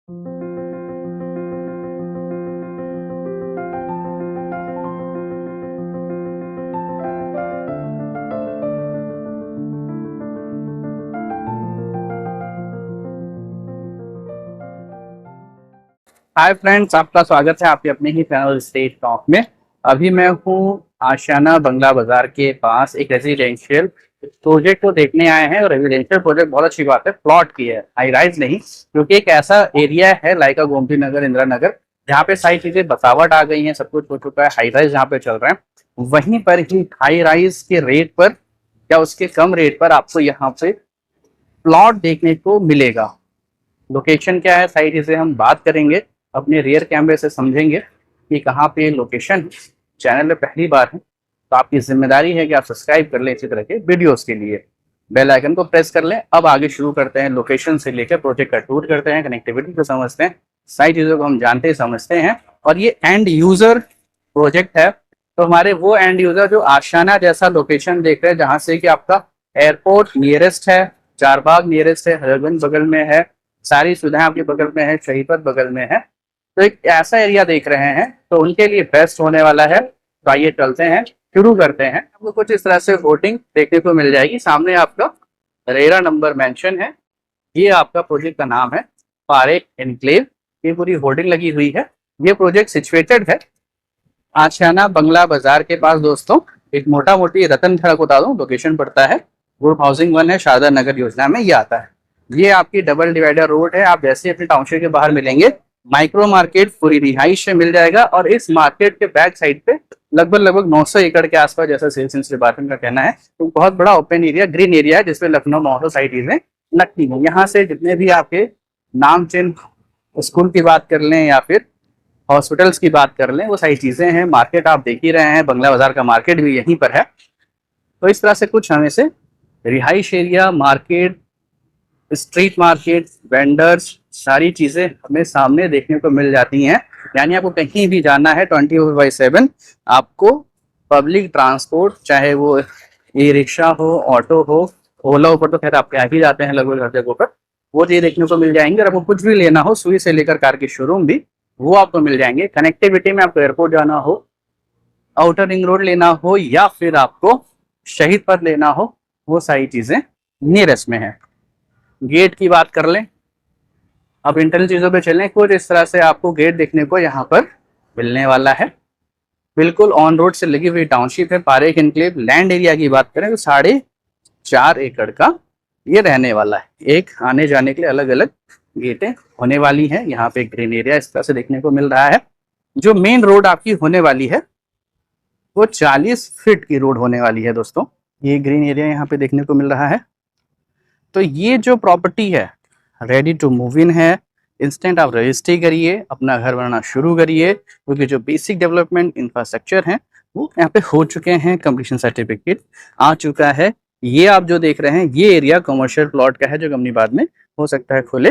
Hi friends, आपका स्वागत है आपके अपने ही चैनल स्टेट टॉक में। अभी मैं हूँ आशियाना बंगला बाजार के पास एक रेजिडेंशियल प्रोजेक्ट को देखने आए हैं। और रेजिडेंशियल प्रोजेक्ट बहुत अच्छी बात है, प्लॉट की है, हाई राइज नहीं, क्योंकि एक ऐसा एरिया है लाइका गोमती नगर, इंदिरा नगर, जहाँ पे सारी चीजें बसावट आ गई हैं, सब कुछ हो चुका है, हाई राइज जहाँ पे चल रहे हैं, वहीं पर ही हाई राइज के रेट पर या उसके कम रेट पर आपको यहाँ पे प्लॉट देखने को मिलेगा। लोकेशन क्या है, सारी चीजें हम बात करेंगे, अपने रियर कैमरे से समझेंगे कि कहाँ पे लोकेशन है। चैनल में पहली बार है तो आपकी जिम्मेदारी है कि आप सब्सक्राइब कर लें इसी तरह के वीडियोस के लिए, बेल आइकन को प्रेस कर लें। अब आगे शुरू करते हैं, लोकेशन से लेकर प्रोजेक्ट का टूर करते हैं, कनेक्टिविटी को समझते हैं, सारी चीजों को हम जानते समझते हैं। और ये एंड यूजर प्रोजेक्ट है, तो हमारे वो एंड यूजर जो आशियाना जैसा लोकेशन देख रहे हैं, जहां से कि आपका एयरपोर्ट नियरेस्ट है, चारबाग नियरेस्ट है, हजरतगंज बगल में है, सारी सुविधाएं आपके बगल में है, शहीदपथ बगल में है, तो एक ऐसा एरिया देख रहे हैं तो उनके लिए बेस्ट होने वाला है। तो आइए चलते हैं, शुरू करते हैं। आपको कुछ इस तरह से होर्डिंग देखने को मिल जाएगी। सामने आपका रेरा नंबर मेंशन है, ये आपका प्रोजेक्ट का नाम है पारेख एनक्लेव, ये पूरी होर्डिंग लगी हुई है। ये प्रोजेक्ट सिचुएटेड है आशियाना बंगला बाजार के पास दोस्तों। एक मोटा मोटी रतन खड़ा बता दूं, लोकेशन पड़ता है ग्रुप हाउसिंग 1 है, शारदा नगर योजना में ये आता है। ये आपकी डबल डिवाइडर रोड है। आप जैसे अपने टाउनशिप के बाहर मिलेंगे, माइक्रो मार्केट पूरी रिहाइश में मिल जाएगा। और इस मार्केट के बैक साइड पे लगभग 900 एकड़ के आसपास, जैसा सेल्स डिपार्टमेंट का कहना है, तो बहुत बड़ा ओपन एरिया, ग्रीन एरिया है, जिसपे लखनऊ मॉडल साइट चीजें लगती हैं। यहाँ से जितने भी आपके नाम चिन्ह स्कूल की बात कर लें या फिर हॉस्पिटल्स की बात कर लें, वो सारी चीजें हैं। मार्केट आप देख ही रहे हैं, बंगला बाजार का मार्केट भी यहीं पर है। तो इस तरह से कुछ हमें से रिहाइश area, market, street market, vendors, सारी चीजें हमें सामने देखने को मिल जाती हैं। यानी आपको कहीं भी जाना है 24/7 आपको पब्लिक ट्रांसपोर्ट, चाहे वो ई रिक्शा हो, ऑटो हो, ओला ऊपर तो खैर आप आ ही जाते हैं लगभग हर जगह पर, वो चीज देखने को मिल जाएंगे। और आपको कुछ भी लेना हो, सुई से लेकर कार के शोरूम भी, वो आपको मिल जाएंगे। कनेक्टिविटी में आपको एयरपोर्ट जाना हो, आउटर रिंग रोड लेना हो, या फिर आपको शहीद पथ लेना हो, वो सारी चीजें नियरेस्ट में है। गेट की बात कर लें, अब इंटरनल चीजों पे चलें, कुछ इस तरह से आपको गेट देखने को यहाँ पर मिलने वाला है। बिल्कुल ऑन रोड से लगी हुई टाउनशिप है पारेख एनक्लेव। लैंड एरिया की बात करें तो 4.5 एकड़ का ये रहने वाला है। एक आने जाने के लिए अलग अलग गेटें होने वाली हैं। यहाँ पे ग्रीन एरिया इस तरह से देखने को मिल रहा है। जो मेन रोड आपकी होने वाली है वो 40 फीट की रोड होने वाली है दोस्तों। ये ग्रीन एरिया यहाँ पे देखने को मिल रहा है। तो ये जो प्रॉपर्टी है रेडी टू मूव इन है। इंस्टेंट आप रजिस्ट्री करिए, अपना घर बनाना शुरू करिए, क्योंकि जो बेसिक डेवलपमेंट इंफ्रास्ट्रक्चर है वो यहाँ पे हो चुके हैं, कंप्लीशन सर्टिफिकेट आ चुका है। ये आप जो देख रहे हैं ये एरिया कमर्शियल प्लॉट का है, जो कंपनी बाद में हो सकता है खोले।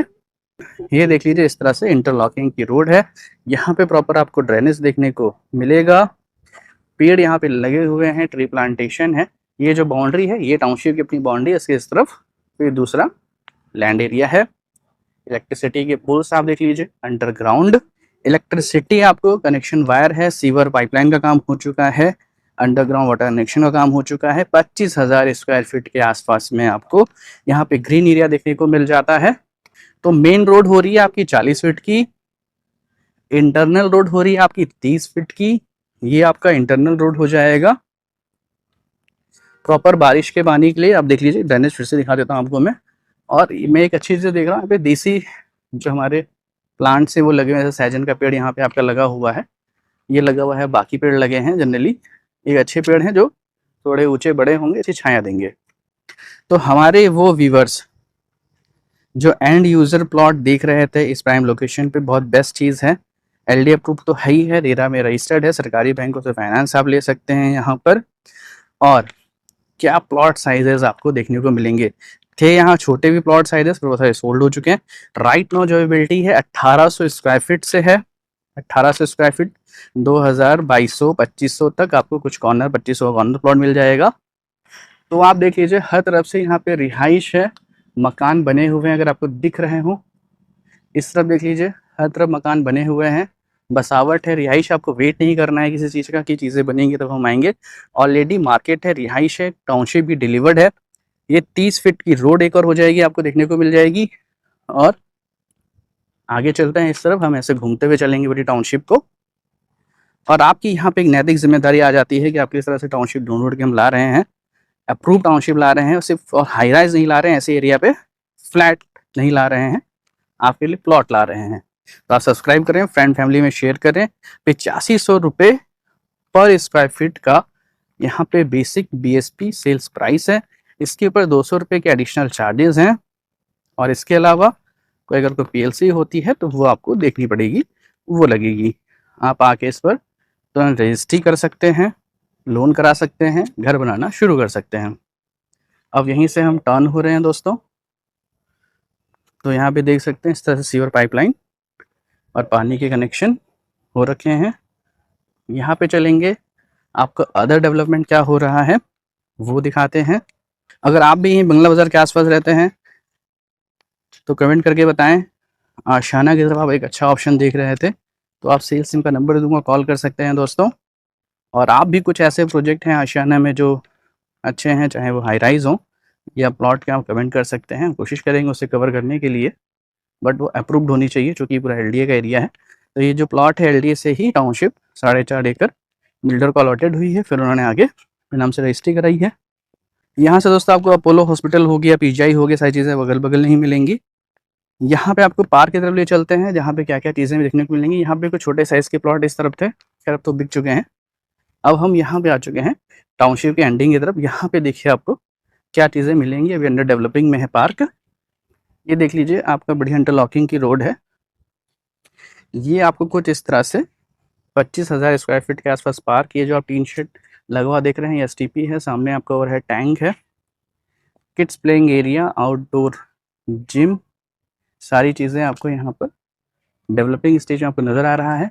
ये देख लीजिए, इस तरह से इंटरलॉकिंग की रोड है। यहाँ पे प्रॉपर आपको ड्रेनेज देखने को मिलेगा, पेड़ यहाँ पे लगे हुए हैं, ट्री प्लांटेशन है। ये जो बाउंड्री है ये टाउनशिप की अपनी बाउंड्री है, इसके इस तरफ फिर दूसरा लैंड एरिया है। इलेक्ट्रिसिटी के पोल्स आप देख लीजिए, अंडरग्राउंड इलेक्ट्रिसिटी आपको कनेक्शन वायर है, सीवर पाइपलाइन का काम हो चुका है, अंडरग्राउंड वाटर कनेक्शन का काम हो चुका है। 25,000 स्क्वायर फीट के आसपास में आपको यहाँ पे ग्रीन एरिया देखने को मिल जाता है। तो मेन रोड हो रही है आपकी 40 फीट की, इंटरनल रोड हो रही है आपकी 30 फीट की। ये आपका इंटरनल रोड हो जाएगा। प्रॉपर बारिश के पानी के लिए आप देख लीजिए, ड्रेनेज फिर से दिखा देता हूँ आपको मैं। और मैं एक अच्छी चीज़ देख रहा हूँ, यहाँ पे देसी जो हमारे प्लांट से वो लगे हुए हैं, सहजन का पेड़ यहाँ पे आपका लगा हुआ है, ये लगा हुआ है, बाकी पेड़ लगे हैं जनरली। एक अच्छे पेड़ हैं जो थोड़े ऊंचे बड़े होंगे, अच्छी छाया देंगे। तो हमारे वो व्यूवर्स जो एंड यूजर प्लॉट देख रहे थे इस प्राइम लोकेशन पे, बहुत बेस्ट चीज़ है। LD अप्रूव तो है ही है, रेरा में रजिस्टर्ड है, सरकारी बैंकों से फाइनेंस आप ले सकते हैं यहाँ पर। और क्या प्लॉट साइजेस आपको देखने को मिलेंगे, थे यहाँ छोटे भी प्लॉट साइजेस, बहुत सारे सोल्ड हो चुके हैं। राइट नो जो अवेलेबिलिटी है 1800 स्क्वायर फीट से है, 1800 स्क्वायर फीट 2000, 2200, 2500 तक आपको कुछ कॉर्नर, 2500 कॉर्नर प्लॉट मिल जाएगा। तो आप देख लीजिए, हर तरफ से यहाँ पे रिहाइश है, मकान बने हुए हैं, अगर आपको दिख रहे हो इस तरफ देख लीजिए, हर तरफ मकान बने हुए हैं, बसावट है, रिहाइश। आपको वेट नहीं करना है किसी चीज़ का कि चीज़ें बनेंगी तब हम आएंगे। ऑलरेडी मार्केट है, रिहाइश है, टाउनशिप भी डिलीवर्ड है। ये 30 फीट की रोड एक और हो जाएगी, आपको देखने को मिल जाएगी। और आगे चलते हैं, इस तरफ हम ऐसे घूमते हुए चलेंगे बड़ी टाउनशिप को। और आपकी यहाँ पे एक नैतिक जिम्मेदारी आ जाती है कि आप किस तरह से टाउनशिप ढूंढ के हम ला रहे हैं, अप्रूव टाउनशिप ला रहे हैं। सिर्फ और हाई राइज नहीं ला रहे हैं, ऐसे एरिया पे फ्लैट नहीं ला रहे हैं, आपके लिए प्लॉट ला रहे हैं। तो आप सब्सक्राइब करें, फ्रेंड फैमिली में शेयर करें। 8500 रुपये पर स्क्वायर फीट का यहाँ पे बेसिक BSP सेल्स प्राइस है। इसके ऊपर 200 रुपये के एडिशनल चार्जेस हैं। और इसके अलावा कोई अगर कोई PLC होती है तो वो आपको देखनी पड़ेगी, वो लगेगी। आप आके इस पर तुरंत रजिस्ट्री कर सकते हैं, लोन करा सकते हैं, घर बनाना शुरू कर सकते हैं। अब यहीं से हम टर्न हो रहे हैं दोस्तों, तो यहाँ पे देख सकते हैं इस तरह से सीवर पाइपलाइन और पानी के कनेक्शन हो रखे हैं। यहाँ पे चलेंगे, आपको अदर डेवलपमेंट क्या हो रहा है वो दिखाते हैं। अगर आप भी यहीं बंगला बाज़ार के आसपास रहते हैं तो कमेंट करके बताएं। आशियाना की तरफ आप एक अच्छा ऑप्शन देख रहे थे तो आप सेल्स टीम का नंबर दूंगा, कॉल कर सकते हैं दोस्तों। और आप भी कुछ ऐसे प्रोजेक्ट हैं आशियाना में जो अच्छे हैं, चाहे वो हाई राइज हो या प्लॉट के, आप कमेंट कर सकते हैं, कोशिश करेंगे उसे कवर करने के लिए। बट वो अप्रूव्ड होनी चाहिए क्योंकि पूरा LDA का एरिया है। तो ये जो प्लॉट है LDA से ही टाउनशिप 4.5 एकड़ बिल्डर को अलॉटेड हुई है, फिर उन्होंने आगे अपने नाम से रजिस्ट्री कराई है। यहाँ से दोस्तों आपको अपोलो हॉस्पिटल हो गया, PGI हो गया, सारी चीज़ें बगल बगल नहीं मिलेंगी। यहाँ पे आपको पार्क की तरफ ले चलते हैं, जहाँ पे क्या क्या चीज़ें देखने को मिलेंगी। यहाँ पे कुछ छोटे साइज़ के प्लॉट इस तरफ थे, खैर अब तो बिक चुके हैं। अब हम यहाँ पे आ चुके हैं टाउनशिप के एंडिंग की तरफ। यहाँ पे देखिए आपको क्या चीज़ें मिलेंगी। अभी अंडर डेवलपिंग में है पार्क। ये देख लीजिए, आपका बढ़िया इंटरलॉकिंग की रोड है। ये आपको कुछ इस तरह से 25,000 स्क्वायर फीट के आसपास पार्क। ये जो आप टीन शेड लगवा देख रहे हैं, STP है। सामने आपका ओवरहेड टैंक है, kids playing area, outdoor gym, सारी चीज़ें आपको यहाँ पर डेवलपिंग स्टेज में आपको नज़र आ रहा है।